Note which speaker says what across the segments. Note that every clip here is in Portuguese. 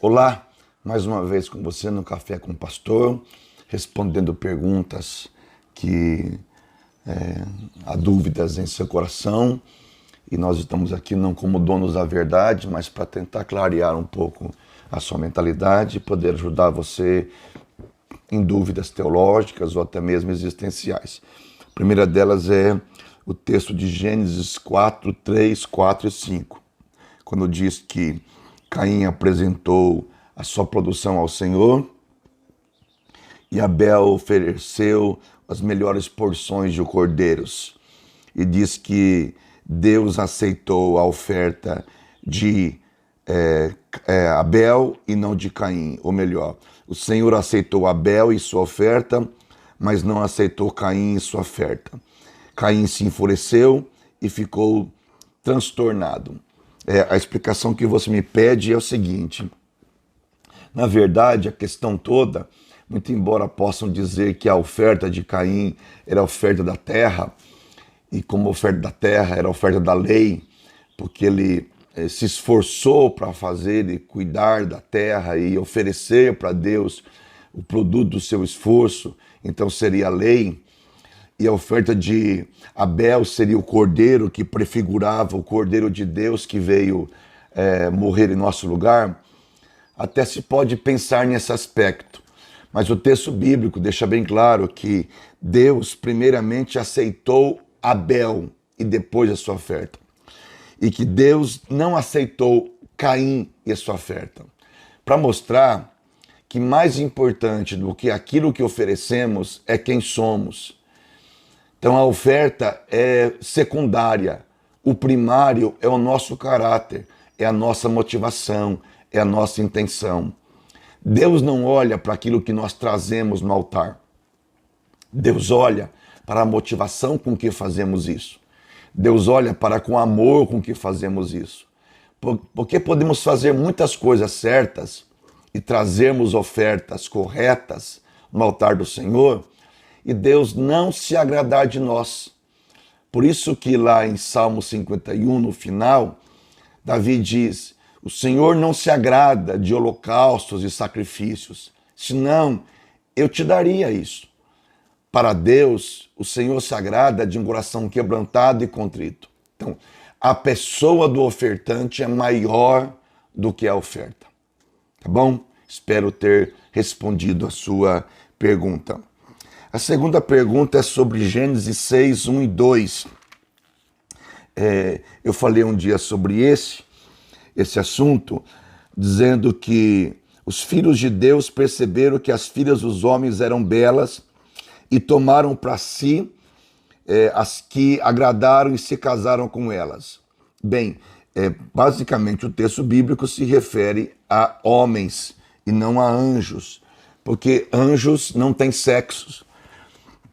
Speaker 1: Olá, mais uma vez com você no Café com o Pastor, respondendo perguntas que há dúvidas em seu coração. E nós estamos aqui não como donos da verdade, mas para tentar clarear um pouco a sua mentalidade e poder ajudar você em dúvidas teológicas ou até mesmo existenciais. A primeira delas é o texto de Gênesis 4, 3, 4 e 5, quando diz que Caim apresentou a sua produção ao Senhor e Abel ofereceu as melhores porções de cordeiros. E diz que Deus aceitou a oferta de Abel e não de Caim. Ou melhor, o Senhor aceitou Abel e sua oferta, mas não aceitou Caim e sua oferta. Caim se enfureceu e ficou transtornado. A explicação que você me pede é o seguinte: na verdade, a questão toda, muito embora possam dizer que a oferta de Caim era a oferta da terra, e como oferta da terra era a oferta da lei, porque ele se esforçou para fazer e cuidar da terra e oferecer para Deus o produto do seu esforço, então seria a lei. E a oferta de Abel seria o cordeiro que prefigurava o cordeiro de Deus que veio morrer em nosso lugar. Até se pode pensar nesse aspecto, mas o texto bíblico deixa bem claro que Deus primeiramente aceitou Abel e depois a sua oferta. E que Deus não aceitou Caim e a sua oferta. Para mostrar que mais importante do que aquilo que oferecemos é quem somos. Então a oferta é secundária, o primário é o nosso caráter, é a nossa motivação, é a nossa intenção. Deus não olha para aquilo que nós trazemos no altar. Deus olha para a motivação com que fazemos isso. Deus olha para com amor com que fazemos isso. Porque podemos fazer muitas coisas certas e trazermos ofertas corretas no altar do Senhor, e Deus não se agradar de nós. Por isso que lá em Salmo 51, no final, Davi diz: o Senhor não se agrada de holocaustos e sacrifícios, senão eu te daria isso. Para Deus, o Senhor se agrada de um coração quebrantado e contrito. Então, a pessoa do ofertante é maior do que a oferta. Tá bom? Espero ter respondido a sua pergunta. A segunda pergunta é sobre Gênesis 6, 1 e 2. Eu falei um dia sobre esse assunto, dizendo que os filhos de Deus perceberam que as filhas dos homens eram belas e tomaram para si as que agradaram e se casaram com elas. Bem, basicamente o texto bíblico se refere a homens e não a anjos, porque anjos não têm sexos.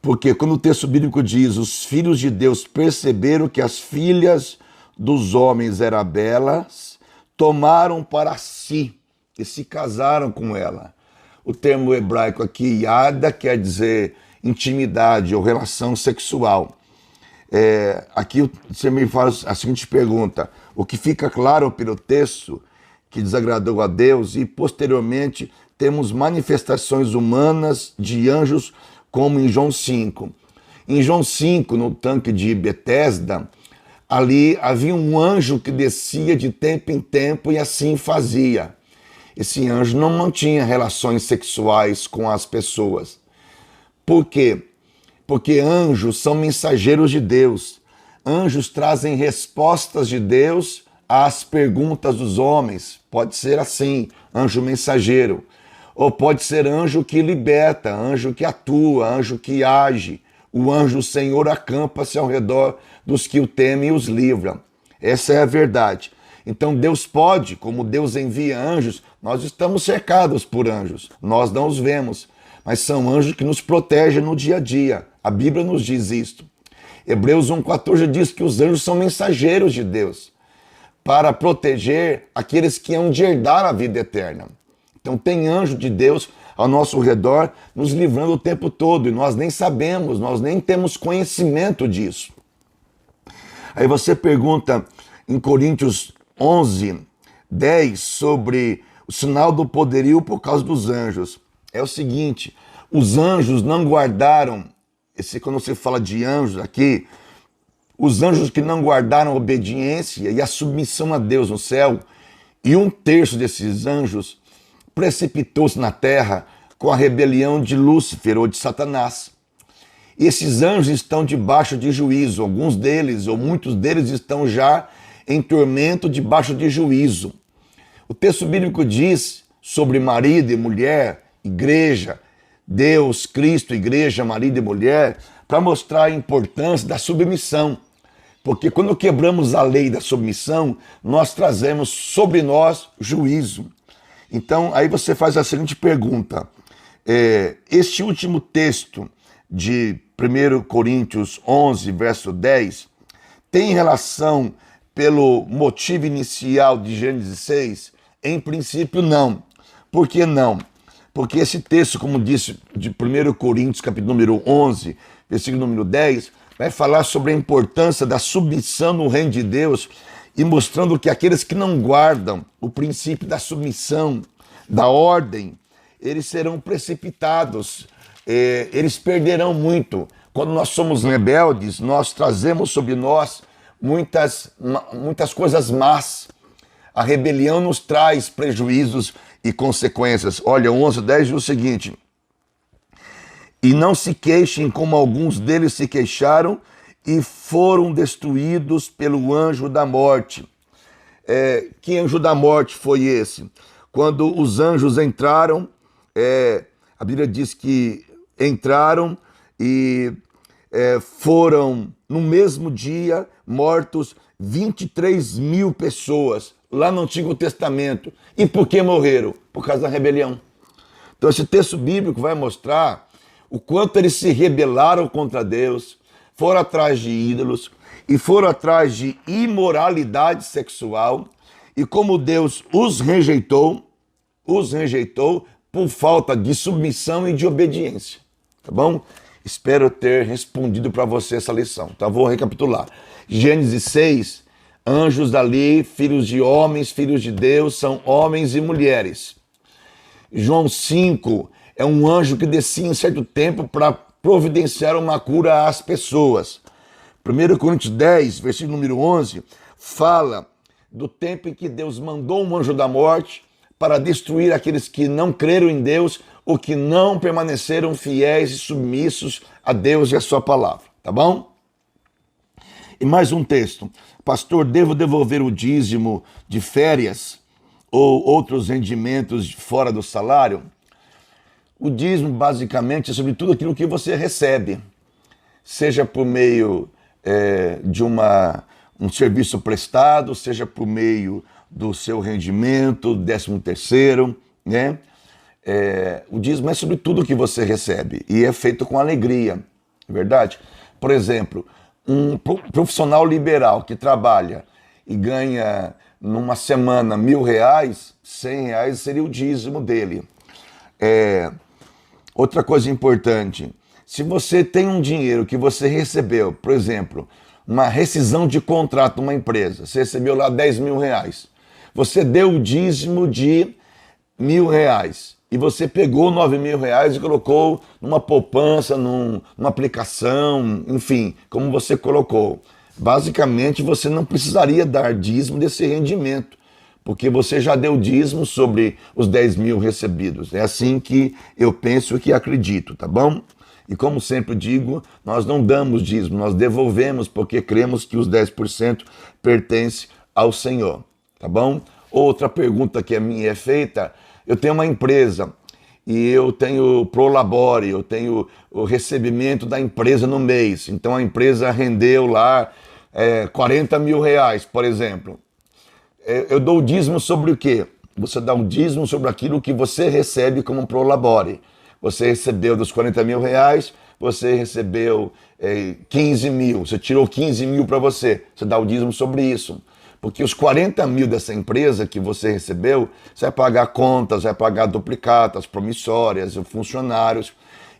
Speaker 1: Porque quando o texto bíblico diz os filhos de Deus perceberam que as filhas dos homens eram belas, tomaram para si e se casaram com ela. O termo hebraico aqui, yada, quer dizer intimidade ou relação sexual. Aqui você me faz a seguinte pergunta: o que fica claro pelo texto que desagradou a Deus, e posteriormente temos manifestações humanas de anjos, como em João 5. Em João 5, no tanque de Betesda, ali havia um anjo que descia de tempo em tempo e assim fazia. Esse anjo não mantinha relações sexuais com as pessoas. Por quê? Porque anjos são mensageiros de Deus. Anjos trazem respostas de Deus às perguntas dos homens. Pode ser assim, anjo mensageiro. Ou pode ser anjo que liberta, anjo que atua, anjo que age. O anjo Senhor acampa-se ao redor dos que o temem e os livra. Essa é a verdade. Então Deus pode, como Deus envia anjos, nós estamos cercados por anjos. Nós não os vemos, mas são anjos que nos protegem no dia a dia. A Bíblia nos diz isto. Hebreus 1,14 diz que os anjos são mensageiros de Deus para proteger aqueles que hão de herdar a vida eterna. Então tem anjo de Deus ao nosso redor nos livrando o tempo todo e nós nem sabemos, nós nem temos conhecimento disso. Aí você pergunta em Coríntios 11, 10 sobre o sinal do poderio por causa dos anjos. É o seguinte, os anjos não guardaram, quando você fala de anjos aqui, os anjos que não guardaram a obediência e a submissão a Deus no céu, e 1/3 desses anjos precipitou-se na terra com a rebelião de Lúcifer ou de Satanás. E esses anjos estão debaixo de juízo, alguns deles ou muitos deles estão já em tormento debaixo de juízo. O texto bíblico diz sobre marido e mulher, igreja, Deus, Cristo, igreja, marido e mulher, para mostrar a importância da submissão. Porque quando quebramos a lei da submissão, nós trazemos sobre nós juízo. Então, aí você faz a seguinte pergunta. Este último texto de 1 Coríntios 11, verso 10, tem relação pelo motivo inicial de Gênesis 6? Em princípio, não. Por que não? Porque esse texto, como disse, de 1 Coríntios, capítulo número 11, versículo número 10, vai falar sobre a importância da submissão no reino de Deus e mostrando que aqueles que não guardam o princípio da submissão, da ordem, eles serão precipitados, eles perderão muito. Quando nós somos rebeldes, nós trazemos sobre nós muitas coisas más. A rebelião nos traz prejuízos e consequências. Olha, 11:10 diz o seguinte: e não se queixem como alguns deles se queixaram e foram destruídos pelo anjo da morte. Que anjo da morte foi esse? Quando os anjos entraram, a Bíblia diz que entraram e foram no mesmo dia mortos 23.000 pessoas lá no Antigo Testamento. E por que morreram? Por causa da rebelião. Então esse texto bíblico vai mostrar o quanto eles se rebelaram contra Deus, foram atrás de ídolos e foram atrás de imoralidade sexual, e como Deus os rejeitou por falta de submissão e de obediência. Tá bom? Espero ter respondido para você essa lição. Então vou recapitular. Gênesis 6, anjos dali, filhos de homens, filhos de Deus, são homens e mulheres. João 5, é um anjo que descia em certo tempo para providenciar uma cura às pessoas. 1 Coríntios 10, versículo número 11, fala do tempo em que Deus mandou um anjo da morte para destruir aqueles que não creram em Deus ou que não permaneceram fiéis e submissos a Deus e a sua palavra. Tá bom? E mais um texto. Pastor, devo devolver o dízimo de férias ou outros rendimentos fora do salário? O dízimo, basicamente, é sobre tudo aquilo que você recebe, seja por meio de um serviço prestado, seja por meio do seu rendimento, 13º, né? O dízimo é sobre tudo que você recebe e é feito com alegria, é verdade? Por exemplo, um profissional liberal que trabalha e ganha numa semana R$1.000, R$100 seria o dízimo dele. Outra coisa importante, se você tem um dinheiro que você recebeu, por exemplo, uma rescisão de contrato numa empresa, você recebeu lá R$10.000, você deu o dízimo de R$1.000 e você pegou R$9.000 e colocou numa poupança, numa aplicação, enfim, como você colocou. Basicamente, você não precisaria dar dízimo desse rendimento, porque você já deu dízimo sobre os 10.000 recebidos. É assim que eu penso e que acredito, tá bom? E como sempre digo, nós não damos dízimo, nós devolvemos porque cremos que os 10% pertencem ao Senhor, tá bom? Outra pergunta que a minha é feita, eu tenho uma empresa e eu tenho prolabore, eu tenho o recebimento da empresa no mês, então a empresa rendeu lá R$40.000, por exemplo. Eu dou o dízimo sobre o quê? Você dá um dízimo sobre aquilo que você recebe como prolabore. Você recebeu dos R$40.000, você recebeu 15.000, você tirou 15.000 para você dá o dízimo sobre isso. Porque os 40.000 dessa empresa que você recebeu, você vai pagar contas, vai pagar duplicatas, promissórias, funcionários.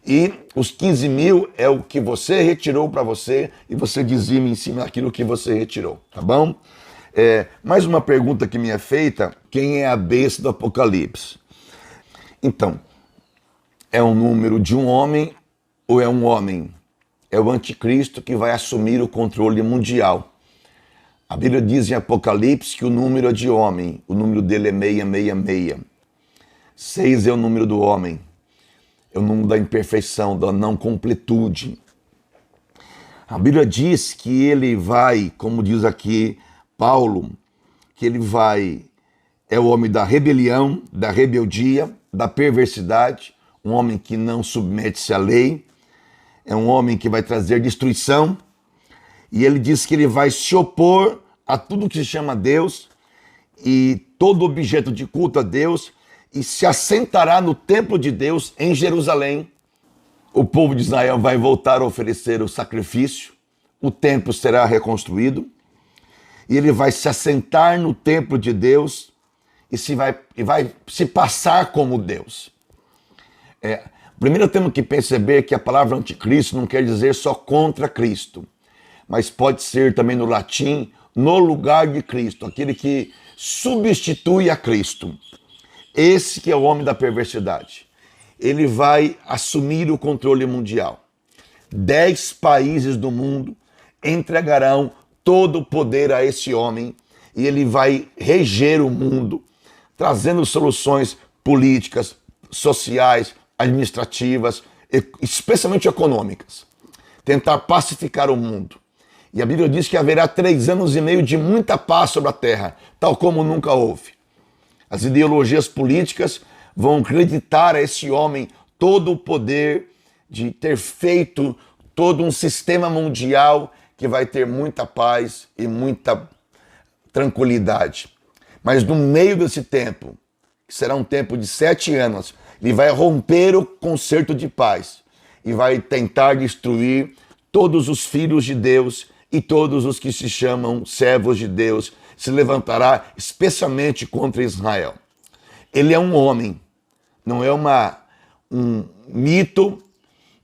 Speaker 1: E os 15.000 é o que você retirou para você e você dizima em cima daquilo que você retirou, tá bom? Mais uma pergunta que me é feita: quem é a besta do Apocalipse? Então, é um número de um homem ou é um homem? É o anticristo que vai assumir o controle mundial. A Bíblia diz em Apocalipse que o número é de homem, o número dele é 666. 6 é o número do homem, é o número da imperfeição, da não completude. A Bíblia diz que ele vai, como diz aqui Paulo, que ele vai, é o homem da rebelião, da rebeldia, da perversidade, um homem que não submete-se à lei, é um homem que vai trazer destruição, e ele diz que ele vai se opor a tudo que se chama Deus e todo objeto de culto a Deus, e se assentará no templo de Deus em Jerusalém. O povo de Israel vai voltar a oferecer o sacrifício, o templo será reconstruído, e ele vai se assentar no templo de Deus e vai se passar como Deus. Primeiro temos que perceber que a palavra anticristo não quer dizer só contra Cristo, mas pode ser também no latim, no lugar de Cristo, aquele que substitui a Cristo. Esse que é o homem da perversidade. Ele vai assumir o controle mundial. 10 países do mundo entregarão todo o poder a esse homem e ele vai reger o mundo, trazendo soluções políticas, sociais, administrativas, especialmente econômicas. Tentar pacificar o mundo. E a Bíblia diz que haverá 3 anos e meio de muita paz sobre a terra, tal como nunca houve. As ideologias políticas vão acreditar a esse homem todo o poder de ter feito todo um sistema mundial que vai ter muita paz e muita tranquilidade. Mas no meio desse tempo, que será um tempo de 7 anos, ele vai romper o concerto de paz e vai tentar destruir todos os filhos de Deus e todos os que se chamam servos de Deus, se levantará especialmente contra Israel. Ele é um homem, não é um mito,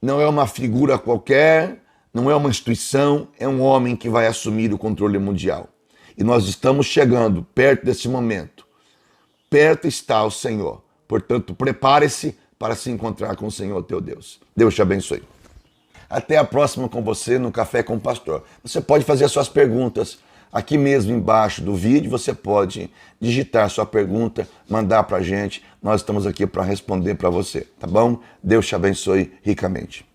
Speaker 1: não é uma figura qualquer, não é uma instituição, é um homem que vai assumir o controle mundial. E nós estamos chegando perto desse momento. Perto está o Senhor. Portanto, prepare-se para se encontrar com o Senhor teu Deus. Deus te abençoe. Até a próxima com você no Café com o Pastor. Você pode fazer as suas perguntas aqui mesmo embaixo do vídeo. Você pode digitar sua pergunta, mandar para a gente. Nós estamos aqui para responder para você, tá bom? Deus te abençoe ricamente.